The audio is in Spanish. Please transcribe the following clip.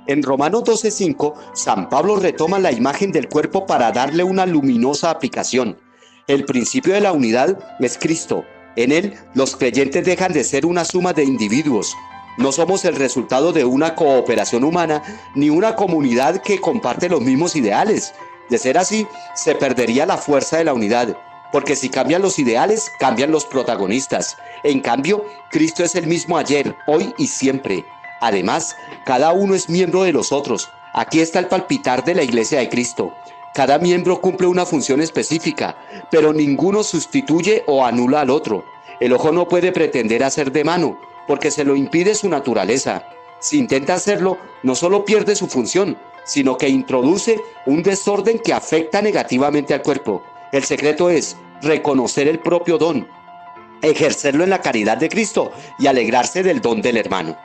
En Romanos 12:5, San Pablo retoma la imagen del cuerpo para darle una luminosa aplicación. El principio de la unidad es Cristo. En él, los creyentes dejan de ser una suma de individuos. No somos el resultado de una cooperación humana ni una comunidad que comparte los mismos ideales. De ser así, se perdería la fuerza de la unidad, porque si cambian los ideales, cambian los protagonistas. En cambio, Cristo es el mismo ayer, hoy y siempre. Además, cada uno es miembro de los otros. Aquí está el palpitar de la Iglesia de Cristo. Cada miembro cumple una función específica, pero ninguno sustituye o anula al otro. El ojo no puede pretender hacer de mano, porque se lo impide su naturaleza. Si intenta hacerlo, no solo pierde su función, sino que introduce un desorden que afecta negativamente al cuerpo. El secreto es reconocer el propio don, ejercerlo en la caridad de Cristo y alegrarse del don del hermano.